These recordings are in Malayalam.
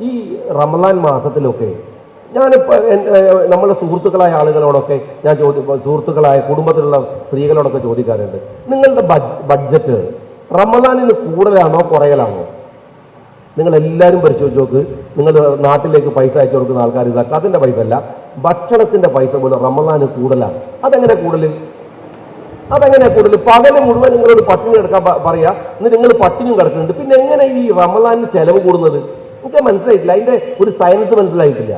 ഈ റമദാൻ മാസത്തിലൊക്കെ ഞാനിപ്പോൾ നമ്മളെ സുഹൃത്തുക്കളായ ആളുകളോടൊക്കെ ഞാൻ സുഹൃത്തുക്കളായ കുടുംബത്തിലുള്ള സ്ത്രീകളോടൊക്കെ ചോദിക്കാറുണ്ട്, നിങ്ങളുടെ ബഡ്ജറ്റ് റമദാനിന് കൂടുതലാണോ കുറയലാണോ? നിങ്ങൾ എല്ലാവരും പരിശോധിച്ച് നോക്ക്. നിങ്ങൾ നാട്ടിലേക്ക് പൈസ അയച്ചു കൊടുക്കുന്ന ആൾക്കാർ സക്കാത്തിന്റെ പൈസ അല്ല, ഭക്ഷണത്തിന്റെ പൈസ പോലും റമദാന് കൂടുതലാണ്. അതെങ്ങനെ കൂടുതൽ? പകല് മുഴുവൻ നിങ്ങളോട് പട്ടിണി കിടക്കാൻ പറയാ, എന്നിട്ട് നിങ്ങൾ പട്ടിണിയും കിടക്കുന്നുണ്ട്. പിന്നെ എങ്ങനെ ഈ റമദാനിന് ചെലവ് കൂടുന്നത്? എനിക്ക് മനസ്സിലായിട്ടില്ല, അതിന്റെ ഒരു സയൻസ് മനസ്സിലായിട്ടില്ല,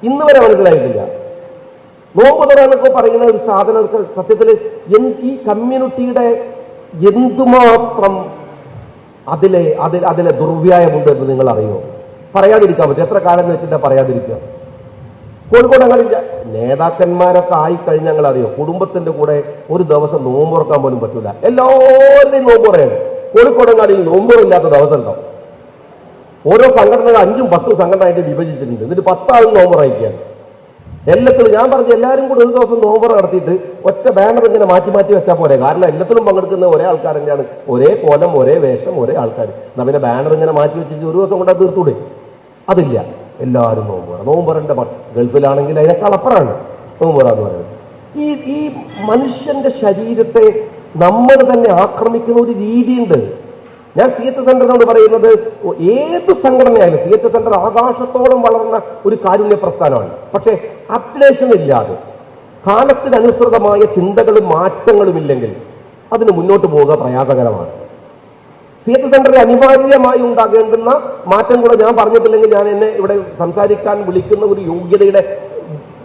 ഇന്ന് വരെ മനസ്സിലായിട്ടില്ല. നോമ്പ് തുറന്നൊക്കെ പറയുന്ന ഒരു സാധനം സത്യത്തിൽ ഈ കമ്മ്യൂണിറ്റിയുടെ എന്തുമാത്രം അതിലെ ദുർവ്യായമുണ്ട് എന്ന് നിങ്ങൾ അറിയുമോ? പറയാതിരിക്കാൻ പറ്റും. എത്ര കാലം വെച്ചിട്ടാ പറയാതിരിക്കുക? കോഴിക്കോടങ്ങളിൽ നേതാക്കന്മാരൊക്കെ ആയിക്കഴിഞ്ഞ് ഞങ്ങൾ അറിയോ, കുടുംബത്തിന്റെ കൂടെ ഒരു ദിവസം നോമ്പുറക്കാൻ പോലും പറ്റൂല. എല്ലാവരുടെയും നോമ്പുറയാണ്. കോഴിക്കോടങ്ങളിൽ നോമ്പുറില്ലാത്ത ദിവസം ഉണ്ടാവും. ഓരോ സംഘടനകൾ 5ഉം 10ഉം സംഘടനയായിട്ട് വിഭജിച്ചിട്ടുണ്ട്. എന്നിട്ട് 10 ആളും നോമ്പുറയിക്കുകയാണ്. എല്ലാത്തിലും ഞാൻ പറഞ്ഞു, എല്ലാവരും കൂടെ ഒരു ദിവസം നോമ്പുറ നടത്തിയിട്ട് ഒറ്റ ബാനർ ഇങ്ങനെ മാറ്റി മാറ്റി വെച്ചാൽ പോരെ. കാരണം എല്ലാത്തിലും പങ്കെടുക്കുന്ന ഒരേ ആൾക്കാർ തന്നെയാണ്, ഒരേ കോലം, ഒരേ വേഷം, ഒരേ ആൾക്കാർ. എന്നാ പിന്നെ ബാനർ ഇങ്ങനെ മാറ്റി വെച്ചിട്ട് ഒരു ദിവസം കൊണ്ട് തീർത്തൂടെ? അതില്ല. എല്ലാവരും നോമ്പുറന്റെ ഗൾഫിലാണെങ്കിൽ അതിനേക്കാൾ അപ്പുറമാണ് നോമ്പുറ എന്ന് പറയുന്നത്. ഈ മനുഷ്യന്റെ ശരീരത്തെ നമ്മൾ തന്നെ ആക്രമിക്കുന്ന ഒരു രീതിയുണ്ട്. ഞാൻ CH സെന്ററിനോട് പറയുന്നത്, ഏത് സംഘടനയായാലും CH സെന്റർ ആകാശത്തോളം വളർന്ന ഒരു കാരുണ്യ പ്രസ്ഥാനമാണ്. പക്ഷേ അപ്ഡേഷൻ ഇല്ലാതെ, കാലത്തിനനുസൃതമായ ചിന്തകളും മാറ്റങ്ങളും ഇല്ലെങ്കിൽ അതിന് മുന്നോട്ട് പോവുക പ്രയാസകരമാണ്. CH സെന്ററിൽ അനിവാര്യമായി ഉണ്ടാകേണ്ടുന്ന മാറ്റം കൂടെ ഞാൻ പറഞ്ഞിട്ടില്ലെങ്കിൽ ഞാൻ എന്നെ ഇവിടെ സംസാരിക്കാൻ വിളിക്കുന്ന ഒരു യോഗ്യതയുടെ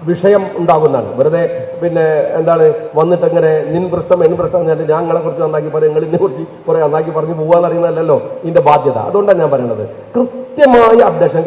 വിഷയം ഉണ്ടാകുന്നതാണ്. വെറുതെ പിന്നെ എന്താണ് വന്നിട്ട് ഇങ്ങനെ നിൻപൃഷ്ടം എൻപൃഷ്ടം ഞാൻ ഞങ്ങളെ കുറിച്ച് നന്നാക്കി പറയും, നിങ്ങളിനെ കുറിച്ച് കുറെ നന്നാക്കി പറഞ്ഞു പോകാന്ന് അറിയുന്നതല്ലോ ഇതിന്റെ ബാധ്യത. അതുകൊണ്ടാണ് ഞാൻ പറയുന്നത്, കൃത്യമായ അപ്ഡേഷൻ.